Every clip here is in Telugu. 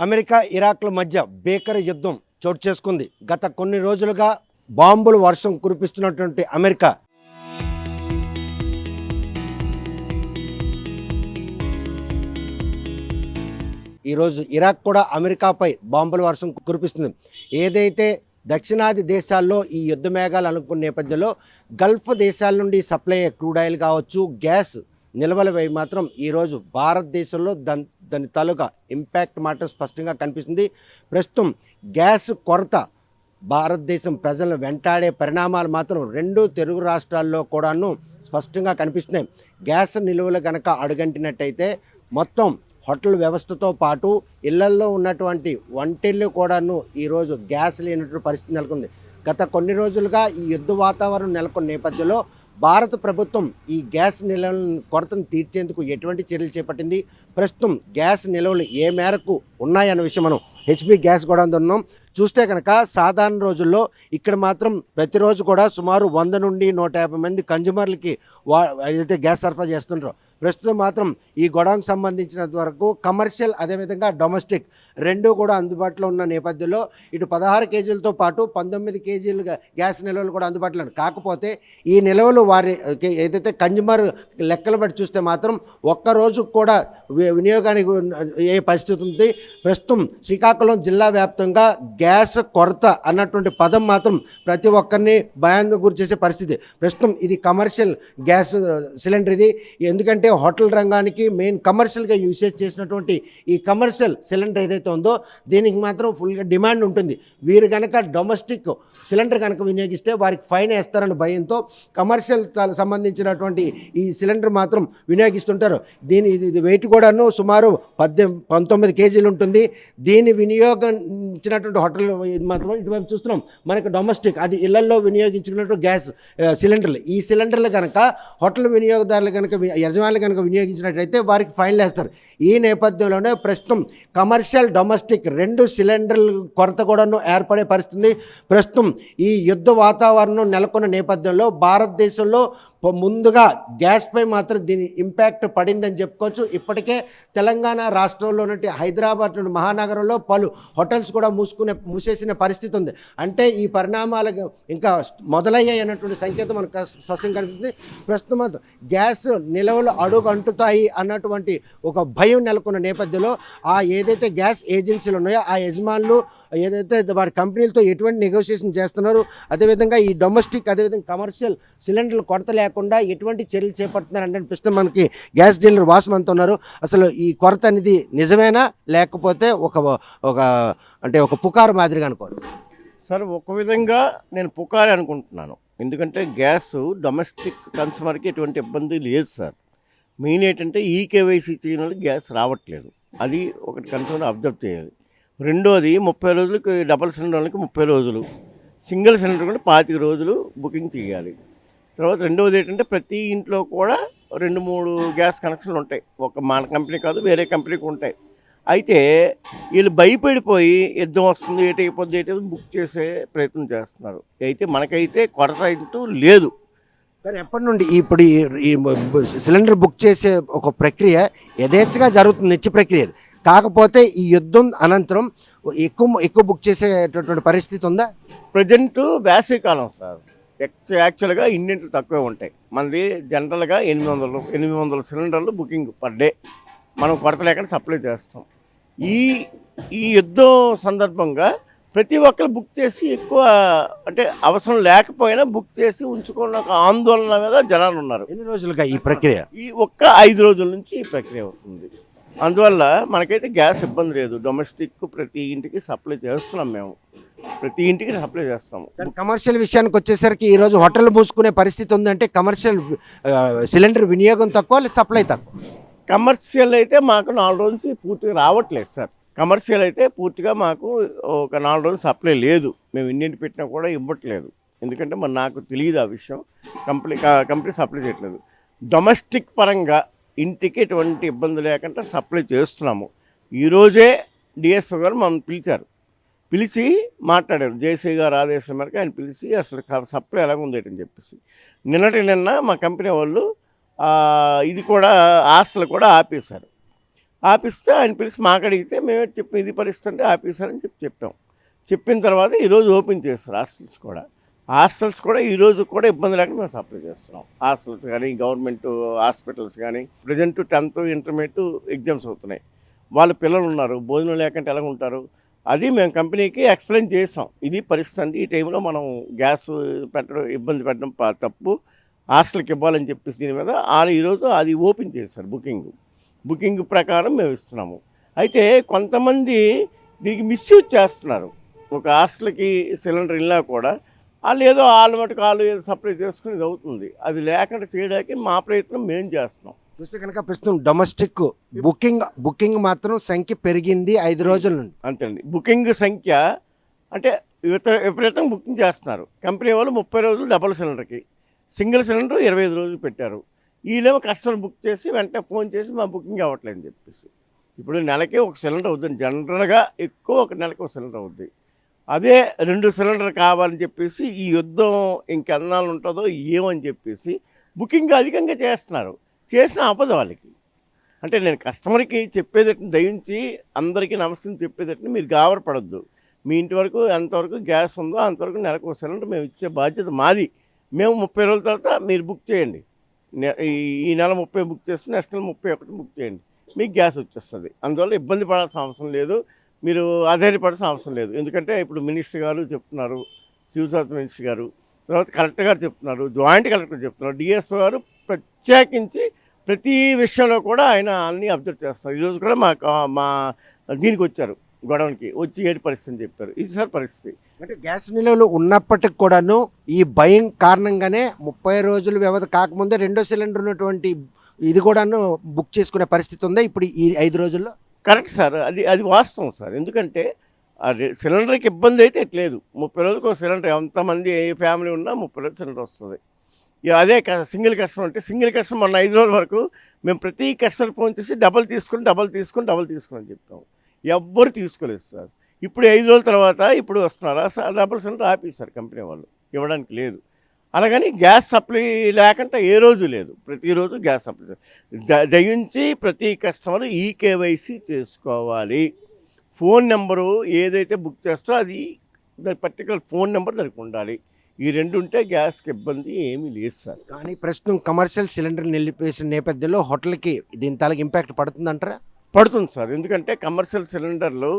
అమెరికా ఇరాక్ల మధ్య భీకర యుద్ధం చోటు చేసుకుంది. గత కొన్ని రోజులుగా బాంబులు వర్షం కురిపిస్తున్నటువంటి అమెరికా ఈరోజు ఇరాక్ కూడా అమెరికాపై బాంబుల వర్షం కురిపిస్తుంది. ఏదైతే దక్షిణాది దేశాల్లో ఈ యుద్ధ మేఘాలు అనుకున్న నేపథ్యంలో గల్ఫ్ దేశాల నుండి సప్లై అయ్యే క్రూడ్ ఆయిల్ కావచ్చు, గ్యాస్ నిల్వలపై మాత్రం ఈరోజు భారతదేశంలో దాని తాలూకా ఇంపాక్ట్ మాత్రం స్పష్టంగా కనిపిస్తుంది. ప్రస్తుతం గ్యాస్ కొరత భారతదేశం ప్రజలను వెంటాడే పరిణామాలు మాత్రం రెండు తెలుగు రాష్ట్రాల్లో కూడాను స్పష్టంగా కనిపిస్తున్నాయి. గ్యాస్ నిల్వలు కనుక అడుగంటినట్టయితే మొత్తం హోటల్ వ్యవస్థతో పాటు ఇళ్లల్లో ఉన్నటువంటి వంటిళ్ళు కూడాను ఈరోజు గ్యాస్ లేనటువంటి పరిస్థితి నెలకొంది. గత కొన్ని రోజులుగా ఈ యుద్ధ వాతావరణం నెలకొన్న నేపథ్యంలో భారత ప్రభుత్వం ఈ గ్యాస్ నిల్వల కొరతను తీర్చేందుకు ఎటువంటి చర్యలు చేపట్టింది, ప్రస్తుతం గ్యాస్ నిల్వలు ఏ మేరకు ఉన్నాయన్న విషయం మనం హెచ్పి గ్యాస్ కూడా ఉన్నాం. చూస్తే కనుక సాధారణ రోజుల్లో ఇక్కడ మాత్రం ప్రతిరోజు కూడా సుమారు 100 నుండి 150 మంది కన్జ్యూమర్లకి ఏదైతే గ్యాస్ సరఫరా చేస్తుంటారో ప్రస్తుతం మాత్రం ఈ గొడవకు సంబంధించినంత వరకు కమర్షియల్ అదేవిధంగా డొమెస్టిక్ రెండూ కూడా అందుబాటులో ఉన్న నేపథ్యంలో ఇటు 16 కేజీలతో పాటు 19 కేజీలు గ్యాస్ నిల్వలు కూడా అందుబాటులో ఉన్నాయి. కాకపోతే ఈ నిల్వలు వారి ఏదైతే కన్జ్యూమర్ లెక్కలు బట్టి చూస్తే మాత్రం ఒక్కరోజు కూడా వినియోగానికి ఏ పరిస్థితి ఉంది. ప్రస్తుతం శ్రీకాకుళం జిల్లా వ్యాప్తంగా గ్యాస్ కొరత అన్నటువంటి పదం మాత్రం ప్రతి ఒక్కరిని భయానికి గురి చేసే పరిస్థితి. ప్రస్తుతం ఇది కమర్షియల్ గ్యాస్ సిలిండర్ ఇది. ఎందుకంటే హోటల్ రంగానికి మెయిన్ కమర్షియల్గా యూసేజ్ చేసినటువంటి ఈ కమర్షియల్ సిలిండర్ ఏదైతే ఉందో దీనికి మాత్రం ఫుల్గా డిమాండ్ ఉంటుంది. వీరు కనుక డొమెస్టిక్ సిలిండర్ కనుక వినియోగిస్తే వారికి ఫైన్ వేస్తారని భయంతో కమర్షియల్ సంబంధించినటువంటి ఈ సిలిండర్ మాత్రం వినియోగిస్తుంటారు. ఇది వెయిట్ కూడాను సుమారు 19 కేజీలు ఉంటుంది. దీన్ని వినియోగించినటువంటి హోటల్ మాత్రం ఇటువైపు చూస్తున్నాం మనకు డొమెస్టిక్ అది ఇళ్లలో వినియోగించుకున్నట్టు గ్యాస్ సిలిండర్లు. ఈ సిలిండర్లు కనుక హోటల్ వినియోగదారులు కనుక యజమానులు కనుక వినియోగించినట్లయితే వారికి ఫైన్లు వేస్తారు. ఈ నేపథ్యంలోనే ప్రస్తుతం కమర్షియల్ డొమెస్టిక్ రెండు సిలిండర్ల కొరత కూడాను ఏర్పడే పరిస్థితి. ప్రస్తుతం ఈ యుద్ధ వాతావరణం నెలకొన్న నేపథ్యంలో భారతదేశంలో ముందుగా గ్యాస్పై మాత్రం దీని ఇంపాక్ట్ పడిందని చెప్పుకోవచ్చు. ఇప్పటికే తెలంగాణ రాష్ట్రంలో ఉన్నటువంటి హైదరాబాద్ మహానగరంలో పలు హోటల్స్ కూడా మూసేసిన పరిస్థితి ఉంది. అంటే ఈ పరిణామాలకు ఇంకా మొదలయ్యాయి అన్నటువంటి సంకేతం మనకు స్పష్టంగా కనిపిస్తుంది. ప్రస్తుతం గ్యాస్ నిల్వలు అడుగు అంటుతాయి అన్నటువంటి ఒక భయం నెలకొన్న నేపథ్యంలో ఏదైతే గ్యాస్ ఏజెన్సీలు ఉన్నాయో ఆ యజమానులు ఏదైతే వారి కంపెనీలతో ఎటువంటి నెగోషియేషన్ చేస్తున్నారు, అదేవిధంగా ఈ డొమెస్టిక్ అదేవిధంగా కమర్షియల్ సిలిండర్లు కొరత లేకుండా ఎటువంటి చర్యలు చేపడుతున్నారంటే ప్రస్తుతం మనకి గ్యాస్ డీలర్ వాసుమంతా ఉన్నారు. అసలు ఈ కొరత అనేది నిజమేనా లేకపోతే ఒక పుకారు మాదిరిగా అనుకోవాలి సార్? ఒక విధంగా నేను పుకారే అనుకుంటున్నాను. ఎందుకంటే గ్యాస్ డొమెస్టిక్ కన్స్యూమర్కి ఎటువంటి ఇబ్బంది లేదు సార్. మెయిన్ ఏంటంటే ఈకేవైసీ చేయని వాళ్ళకి గ్యాస్ రావట్లేదు. అది ఒకటి కన్సర్న్ అబ్జర్వ్ చేయాలి. రెండోది 30 రోజులకి డబల్ సిలిండర్ వాళ్ళకి 30 రోజులు, సింగిల్ సిలిండర్ కూడా 25 రోజులు బుకింగ్ చేయాలి. తర్వాత రెండవది ఏంటంటే ప్రతి ఇంట్లో కూడా 2-3 గ్యాస్ కనెక్షన్లు ఉంటాయి. ఒక మన కంపెనీ కాదు వేరే కంపెనీకి ఉంటాయి. అయితే వీళ్ళు భయపడిపోయి యుద్ధం వస్తుంది ఏటైపోద్ది బుక్ చేసే ప్రయత్నం చేస్తున్నారు. అయితే మనకైతే కొరత అంటూ లేదు. కానీ ఎప్పటి నుండి ఇప్పుడు ఈ సిలిండర్ బుక్ చేసే ఒక ప్రక్రియ యథేచ్ఛగా జరుగుతుంది, నిత్య ప్రక్రియ. కాకపోతే ఈ యుద్ధం అనంతరం ఎక్కువ బుక్ చేసేటటువంటి పరిస్థితి ఉందా? ప్రజెంట్ వేసవికాలం సార్. యాక్చువల్గా ఇండియన్లు తక్కువే ఉంటాయి. మనది జనరల్గా 800 సిలిండర్లు బుకింగ్ పర్ డే మనం కొరత లేకుండా సప్లై చేస్తాం. ఈ యుద్ధం సందర్భంగా ప్రతి ఒక్కరు బుక్ చేసి ఎక్కువ అంటే అవసరం లేకపోయినా బుక్ చేసి ఉంచుకున్న ఒక ఆందోళన మీద జనాలు ఉన్నారు. ఎన్ని రోజులుగా ఈ ప్రక్రియ? ఈ 5 రోజుల నుంచి ఈ ప్రక్రియ అవుతుంది. అందువల్ల మనకైతే గ్యాస్ ఇబ్బంది లేదు. డొమెస్టిక్ ప్రతి ఇంటికి సప్లై చేస్తున్నాం, మేము ప్రతి ఇంటికి సప్లై చేస్తాము. కమర్షియల్ విషయానికి వచ్చేసరికి ఈరోజు హోటల్ మూసుకునే పరిస్థితి ఉందంటే కమర్షియల్ సిలిండర్ వినియోగం తక్కువ, సప్లై తక్కువ. కమర్షియల్ అయితే మాకు 4 రోజుల నుంచి పూర్తిగా రావట్లేదు సార్. కమర్షియల్ అయితే పూర్తిగా మాకు ఒక 4 రోజులు సప్లై లేదు. మేము ఇండియన్ పెట్టినా కూడా ఇవ్వట్లేదు. ఎందుకంటే మరి నాకు తెలియదు ఆ విషయం. కంపెనీ సప్లై చేయట్లేదు. డొమెస్టిక్ పరంగా ఇంటికి ఎటువంటి ఇబ్బంది లేకుండా సప్లై చేస్తున్నాము. ఈరోజే డిఎస్ఓ గారు మమ్మల్ని పిలిచి మాట్లాడారు. జేసీ గారు ఆదేశం మేరకు ఆయన పిలిచి అసలు సప్లై ఎలాగుందేటని చెప్పేసి నిన్న మా కంపెనీ వాళ్ళు ఇది కూడా హాస్టల్ కూడా ఆపేశారు. ఆపిస్తే ఆయన పిలిచి మాకు అడిగితే మేమే చెప్పి ఇది పరిస్థితి అంటే ఆపేశారని చెప్పాం. చెప్పిన తర్వాత ఈరోజు ఓపెన్ చేస్తారు హాస్టల్స్ కూడా ఈరోజు కూడా ఇబ్బంది లేకుండా మేము సప్లై చేస్తున్నాం. హాస్టల్స్ కానీ గవర్నమెంట్ హాస్పిటల్స్ కానీ ప్రజెంట్ 10th ఇంటర్మీడియట్ ఎగ్జామ్స్ అవుతున్నాయి. వాళ్ళ పిల్లలు ఉన్నారు, భోజనం లేకుంటే ఎలా ఉంటారు, అది మేము కంపెనీకి ఎక్స్ప్లెయిన్ చేసాం. ఇది పరిస్థితి అండి, ఈ టైంలో మనం గ్యాస్ పెట్టడం ఇబ్బంది పెట్టడం తప్పు, హాస్టల్కి ఇవ్వాలని చెప్పేసి దీని మీద వాళ్ళు ఈరోజు అది ఓపెన్ చేశారు. బుకింగ్ ప్రకారం మేము ఇస్తున్నాము. అయితే కొంతమంది దీనికి మిస్యూజ్ చేస్తున్నారు. ఒక హాస్టల్కి సిలిండర్ ఇల్లా కూడా వాళ్ళు ఏదో మటుకు వాళ్ళు ఏదో సప్లై చేసుకుని ఇది అవుతుంది. అది లేకుండా చేయడానికి మా ప్రయత్నం మేము చేస్తున్నాం. చూస్తే కనుక ప్రస్తుతం డొమెస్టిక్ బుకింగ్ మాత్రం సంఖ్య పెరిగింది 5 రోజుల నుండి. అంతేండి, బుకింగ్ సంఖ్య అంటే విపరీతంగా బుకింగ్ చేస్తున్నారు. కంపెనీ వాళ్ళు 30 రోజులు డబుల్ సిలిండర్కి, సింగిల్ సిలిండర్ 25 రోజులు పెట్టారు. వీళ్ళేమో కస్టమర్ బుక్ చేసి వెంటనే ఫోన్ చేసి మా బుకింగ్ అవ్వట్లేదని చెప్పేసి. ఇప్పుడు నెలకి ఒక సిలిండర్ అవుతుంది, జనరల్గా ఎక్కువ ఒక నెలకి ఒక సిలిండర్ అవుద్ది. అదే 2 సిలిండర్ కావాలని చెప్పేసి ఈ యుద్ధం ఇంకెన్నాళ్ళు ఉంటుందో ఏమని చెప్పేసి బుకింగ్ అధికంగా చేస్తున్నారు. చేసిన అవ్వదు వాళ్ళకి. అంటే నేను కస్టమర్కి చెప్పేదట్టు దయించి అందరికీ నమస్తే చెప్పేదట్టు మీరు గాబరపడద్దు. మీ ఇంటి వరకు ఎంతవరకు గ్యాస్ ఉందో అంతవరకు నెలకు ఒక సిలిండర్ మేము ఇచ్చే బాధ్యత మాది. మేము 30 రోజుల తర్వాత మీరు బుక్ చేయండి. ఈ నెల 30 బుక్ చేస్తే నెక్స్ట్ నెల 31 బుక్ చేయండి, మీకు గ్యాస్ వచ్చేస్తుంది. అందువల్ల ఇబ్బంది పడాల్సిన అవసరం లేదు, మీరు ఆధారపడాల్సిన అవసరం లేదు. ఎందుకంటే ఇప్పుడు మినిస్టర్ గారు చెప్తున్నారు, సివిల్ సప్లై మినిస్టర్ గారు, తర్వాత కలెక్టర్ గారు చెప్తున్నారు, జాయింట్ కలెక్టర్ చెప్తున్నారు, డిఎస్ఓ గారు ప్రత్యేకించి ప్రతి విషయంలో కూడా ఆయన అన్నీ అబ్జర్వ్ చేస్తారు. ఈరోజు కూడా మా దీనికి వచ్చారు, గొడవనికి వచ్చి ఏడు పరిస్థితి అని చెప్పారు. ఇది సార్ పరిస్థితి. అంటే గ్యాస్ నిల్వలు ఉన్నప్పటికి కూడాను ఈ భయం కారణంగానే 30 రోజుల వ్యవధి కాకముందే 2వ సిలిండర్ ఉన్నటువంటి ఇది కూడాను బుక్ చేసుకునే పరిస్థితి ఉందా ఇప్పుడు ఈ 5 రోజుల్లో? కరెక్ట్ సార్, అది వాస్తవం సార్. ఎందుకంటే సిలిండర్కి ఇబ్బంది అయితే ఎట్లేదు. 30 రోజులకు ఒక సిలిండర్, ఎంతమంది ఏ ఫ్యామిలీ ఉన్నా 30 రోజులు సిలిండర్ వస్తుంది. ఇక అదే సింగిల్ కస్టమర్ అంటే సింగిల్ కస్టమర్ మొన్న 5 రోజుల వరకు మేము ప్రతి కస్టమర్ ఫోన్ చేసి డబల్ తీసుకుని అని చెప్తాము. ఎవ్వరు తీసుకోలేదు సార్. ఇప్పుడు 5 రోజుల తర్వాత ఇప్పుడు వస్తున్నారా సార్, డబల్ సిలిండర్ ఆపేశారు కంపెనీ వాళ్ళు, ఇవ్వడానికి లేదు. అలాగని గ్యాస్ సప్లై లేకుండా ఏ రోజు లేదు, ప్రతిరోజు గ్యాస్ సప్లై. దయించి ప్రతి కస్టమర్ ఈకేవైసీ చేసుకోవాలి. ఫోన్ నెంబరు ఏదైతే బుక్ చేస్తారో అది దాని పర్టికులర్ ఫోన్ నెంబర్ దానికి ఉండాలి. ఈ 2 ఉంటే గ్యాస్కి ఇబ్బంది ఏమీ లేదు సార్. కానీ ప్రస్తుతం కమర్షియల్ సిలిండర్ నిలిపేసిన నేపథ్యంలో హోటల్కి దీని తాలూకు ఇంపాక్ట్ పడుతుందంటారా? పడుతుంది సార్. ఎందుకంటే కమర్షియల్ సిలిండర్లు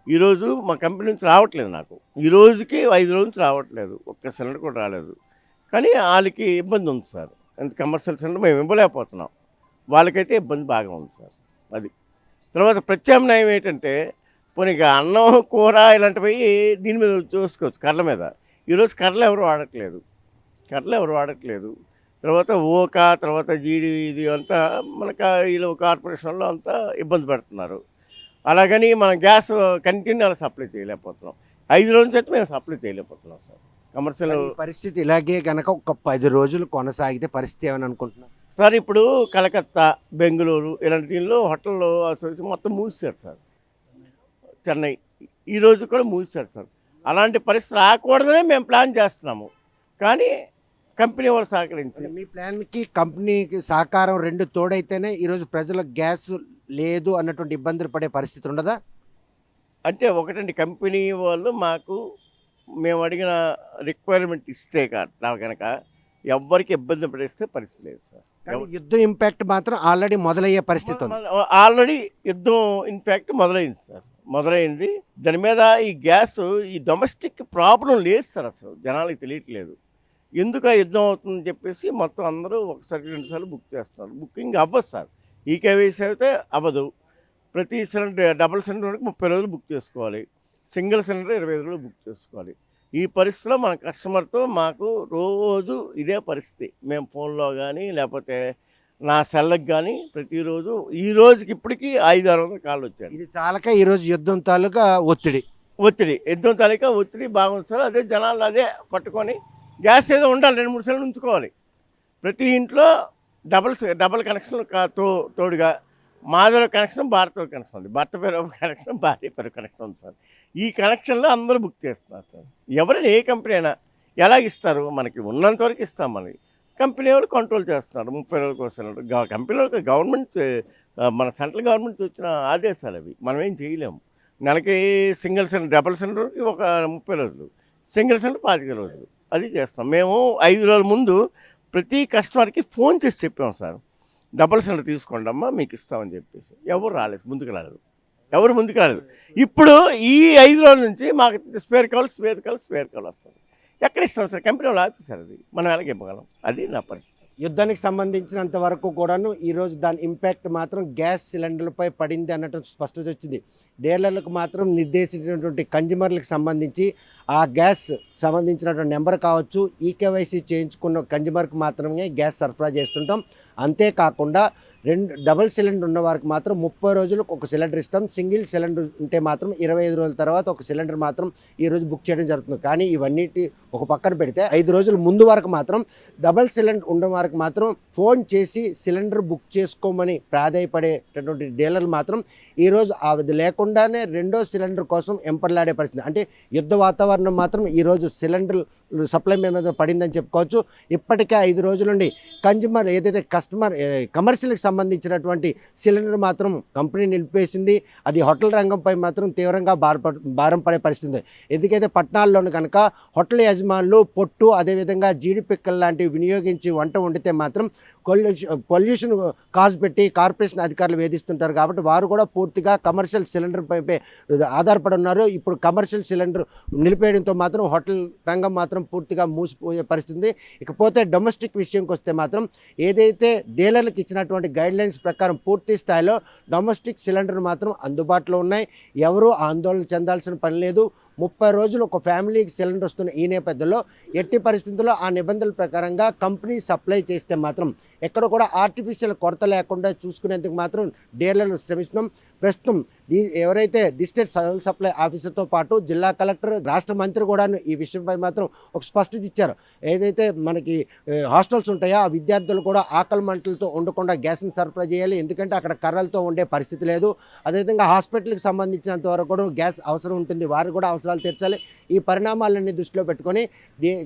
ఈరోజు మా కంపెనీ నుంచి రావట్లేదు. నాకు ఈ రోజుకి 5 రోజుల నుంచి రావట్లేదు, ఒక్క సిలిండర్ కూడా రాలేదు. కానీ వాళ్ళకి ఇబ్బంది ఉంది సార్. కమర్షియల్ సిలిండర్ మేము ఇవ్వలేకపోతున్నాం, వాళ్ళకైతే ఇబ్బంది బాగా ఉంది సార్. అది తర్వాత ప్రత్యామ్నాయం ఏంటంటే పోనీ ఇక అన్నం కూర ఇలాంటివి దీని మీద చూసుకోవచ్చు, కర్రల మీద. ఈరోజు కర్రలు ఎవరు వాడట్లేదు. తర్వాత తర్వాత జీడి ఇది అంతా మనకు వీళ్ళు కార్పొరేషన్లో అంతా ఇబ్బంది పెడుతున్నారు. అలాగని మనం గ్యాస్ కంటిన్యూ సప్లై చేయలేకపోతున్నాం. 5 రోజుల నుంచి అయితే మేము సప్లై చేయలేకపోతున్నాం సార్. కమర్షియల్ పరిస్థితి ఇలాగే కనుక ఒక 10 రోజులు కొనసాగితే పరిస్థితి ఏమని అనుకుంటున్నాం సార్? ఇప్పుడు కలకత్తా, బెంగళూరు ఇలాంటి దీనిలో హోటల్లో మొత్తం మూసేశారు సార్. చెన్నై ఈరోజు కూడా మూసేశారు సార్. అలాంటి పరిస్థితి రాకూడదనే మేము ప్లాన్ చేస్తున్నాము. కానీ కంపెనీ వాళ్ళు సహకరించి మీ ప్లాన్కి కంపెనీకి సహకారం 2 తోడైతేనే ఈరోజు ప్రజలకు గ్యాస్ లేదు అన్నటువంటి ఇబ్బందులు పడే పరిస్థితి ఉండదా? అంటే ఒకటండి, కంపెనీ వాళ్ళు మేము అడిగిన రిక్వైర్మెంట్ ఇస్తే కనుక ఎవ్వరికి ఇబ్బంది పడేస్తే పరిస్థితి లేదు సార్. యుద్ధం ఇంపాక్ట్ మాత్రం ఆల్రెడీ మొదలయ్యే పరిస్థితి ఉంది. ఆల్రెడీ యుద్ధం ఇన్ఫ్యాక్ట్ మొదలైంది సార్, మొదలైంది. దాని మీద ఈ గ్యాస్ ఈ డొమెస్టిక్ ప్రాబ్లం లేదు సార్, అసలు జనాలకి తెలియట్లేదు. ఎందుకు ఆ యుద్ధం అవుతుందని చెప్పేసి మొత్తం అందరూ 1-2 సార్లు బుక్ చేస్తున్నారు. బుకింగ్ అవ్వదు సార్. ఈకేవైసీ అయితే అవ్వదు. ప్రతి సిలిండర్ డబుల్ సిలిండర్ వరకు 30 రోజులు బుక్ చేసుకోవాలి, సింగిల్ సిలిండర్ 25 రోజులు బుక్ చేసుకోవాలి. ఈ పరిస్థితిలో మన కస్టమర్తో మాకు రోజు ఇదే పరిస్థితి. మేము ఫోన్లో కానీ లేకపోతే నా సెల్లకు కానీ ప్రతిరోజు ఈ రోజుకి ఇప్పటికీ 500-600 కాళ్ళు వచ్చాయి. ఇది చాలక ఈరోజు యుద్ధం తాలూకా ఒత్తిడి యుద్ధం తాలూకా ఒత్తిడి బాగుంది సార్. అదే జనాలు అదే పట్టుకొని గ్యాస్ ఏదో ఉండాలి, 2-3 సిలిండర్ ఉంచుకోవాలి. ప్రతి ఇంట్లో డబల్ కనెక్షన్ తోడుగా మాధవ కనెక్షన్, భారత కనెక్షన్ ఉంది, భర్త పేరు కనెక్షన్, భార్య పేరు కనెక్షన్ ఉంది సార్. ఈ కనెక్షన్లో అందరూ బుక్ చేస్తున్నారు సార్. ఎవరైనా ఏ కంపెనీ అయినా ఎలాగిస్తారు, మనకి ఉన్నంత వరకు ఇస్తాం. మనకి కంపెనీ వాళ్ళు కంట్రోల్ చేస్తున్నారు 30 రోజులకు వస్తున్నారు. కంపెనీలో గవర్నమెంట్ మన సెంట్రల్ గవర్నమెంట్ వచ్చిన ఆదేశాలు అవి, మనం ఏం చేయలేము. నెలకి సింగిల్ సిలిండర్, డబుల్ సిలిండర్కి ఒక 30 రోజులు, సింగిల్ సిలిండర్ 25 రోజులు అది చేస్తాం. మేము 5 రోజుల ముందు ప్రతి కస్టమర్కి ఫోన్ చేసి చెప్పాం సార్, డబుల్ సిలిండర్ తీసుకోండి అమ్మా మీకు ఇస్తామని చెప్పేసి. ఎవరు రాలేదు, ముందుకు రాలేదు. ఇప్పుడు ఈ 5 రోజుల నుంచి మాకు స్పేర్ కాల్ వస్తుంది. ఎక్కడ ఇస్తాం సార్? కంపెనీ వాళ్ళు ఆపేశారు. అది మనం ఎలాగ ఇవ్వగలం? అది నా పరిస్థితి. యుద్ధానికి సంబంధించినంత వరకు కూడాను ఈరోజు దాని ఇంపాక్ట్ మాత్రం గ్యాస్ సిలిండర్లపై పడింది అన్నట్టు స్పష్టత వచ్చింది. డీలర్లకు మాత్రం నిర్దేశించినటువంటి కన్జ్యూమర్లకు సంబంధించి ఆ గ్యాస్ సంబంధించినటువంటి నెంబర్ కావచ్చు, ఈకేవైసీ చేయించుకున్న కన్జ్యూమర్కి మాత్రమే గ్యాస్ సరఫరా చేస్తుంటాం. అంతేకాకుండా డబుల్ సిలిండర్ ఉన్న వారికి మాత్రం 30 రోజులకు ఒక సిలిండర్ ఇస్తాం. సింగిల్ సిలిండర్ ఉంటే మాత్రం 25 రోజుల తర్వాత ఒక సిలిండర్ మాత్రం ఈరోజు బుక్ చేయడం జరుగుతుంది. కానీ ఇవన్నిటి ఒక పక్కన పెడితే 5 రోజుల ముందు వరకు మాత్రం డబుల్ సిలిండర్ ఉన్న వారికి మాత్రం ఫోన్ చేసి సిలిండర్ బుక్ చేసుకోమని ప్రాధాయపడేటటువంటి డీలర్లు మాత్రం ఈరోజు అది లేకుండానే రెండో సిలిండర్ కోసం ఎంపర్లాడే పరిస్థితి. అంటే యుద్ధ వాతావరణం మాత్రం ఈరోజు సిలిండర్ సప్లై మీద పడిందని చెప్పుకోవచ్చు. ఇప్పటికే 5 రోజుల నుండి కన్జ్యూమర్ ఏదైతే కమర్షియల్కి సంబంధించినటువంటి సిలిండర్ మాత్రం కంపెనీ నిలిపేసింది. అది హోటల్ రంగంపై మాత్రం తీవ్రంగా భారం పడే పరిస్థితి. ఎందుకైతే పట్టణాల్లోని కనుక హోటల్ యజమానులు పొట్టు అదేవిధంగా జీడి పిక్కలు లాంటివి వినియోగించి వంట వండితే మాత్రం పొల్యూషన్ కాజ్ పెట్టి కార్పొరేషన్ అధికారులు వేధిస్తుంటారు. కాబట్టి వారు కూడా పూర్తిగా కమర్షియల్ సిలిండర్ పై ఆధారపడి ఉన్నారు. ఇప్పుడు కమర్షియల్ సిలిండర్ నిలిపేయడంతో మాత్రం హోటల్ రంగం మాత్రం పూర్తిగా మూసిపోయే పరిస్థితి. ఇకపోతే డొమెస్టిక్ విషయంకి వస్తే మాత్రం ఏదైతే డీలర్లకు ఇచ్చినటువంటి గైడ్లైన్స్ ప్రకారం పూర్తి స్థాయిలో డొమెస్టిక్ సిలిండర్ మాత్రం అందుబాటులో ఉన్నాయి. ఎవరూ ఆందోళన చెందాల్సిన పని లేదు. 30 రోజులు ఒక ఫ్యామిలీకి సిలిండర్ వస్తున్న ఈ నేపథ్యంలో ఎట్టి పరిస్థితుల్లో ఆ నిబంధనల ప్రకారంగా కంపెనీ సప్లై చేస్తే మాత్రం ఎక్కడ కూడా ఆర్టిఫిషియల్ కొరత లేకుండా చూసుకునేందుకు మాత్రం డీలర్లు శ్రమిస్తున్నాం. ప్రస్తుతం ఎవరైతే డిస్ట్రిక్ట్ సివిల్ సప్లై ఆఫీసర్తో పాటు జిల్లా కలెక్టర్, రాష్ట్ర మంత్రి కూడా ఈ విషయంపై మాత్రం ఒక స్పష్టత ఇచ్చారు. ఏదైతే మనకి హాస్టల్స్ ఉంటాయో ఆ విద్యార్థులు కూడా ఆకలి మంటలతో ఉండకుండా గ్యాస్ని సరఫరా చేయాలి. ఎందుకంటే అక్కడ కర్రలతో ఉండే పరిస్థితి లేదు. అదేవిధంగా హాస్పిటల్కి సంబంధించినంత వరకు కూడా గ్యాస్ అవసరం ఉంటుంది, వారు కూడా అవసరాలు తీర్చాలి. ఈ పరిణామాలన్నీ దృష్టిలో పెట్టుకొని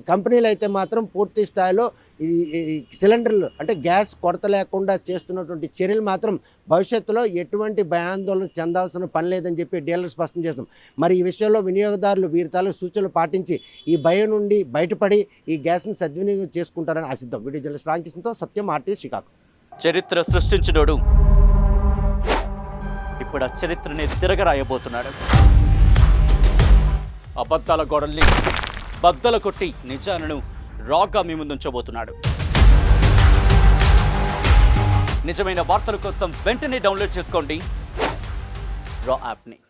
కంపెనీలు అయితే మాత్రం పూర్తి స్థాయిలో ఈ సిలిండర్లు అంటే గ్యాస్ కొరత లేకుండా చేస్తున్నటువంటి చర్యలు మాత్రం భవిష్యత్తులో ఎటువంటి భయాందోళన చెందాల్సిన పని లేదని చెప్పి డీలర్ స్పష్టం చేస్తాం. మరి ఈ విషయంలో వినియోగదారులు వీరి తాలూకు సూచనలు పాటించి ఈ భయం నుండి బయటపడి ఈ గ్యాస్ని సద్వినియోగం చేసుకుంటారని ఆశిద్దాం. వీడియో జర్నలిస్ట్ రామకృష్ణతో సత్యం, ఆర్టీవీ, శ్రీకాకుళం. చరిత్ర సృష్టించినోడు ఇప్పుడు ఆ చరిత్రని తిరగరాయబోతున్నాడు. అబద్ధాల గోడల్ని బద్దలు కొట్టి నిజాలను రాగా మీ ముందుంచబోతున్నాడు. నిజమైన వార్తల కోసం వెంటనే డౌన్లోడ్ చేసుకోండి రా యాప్ని.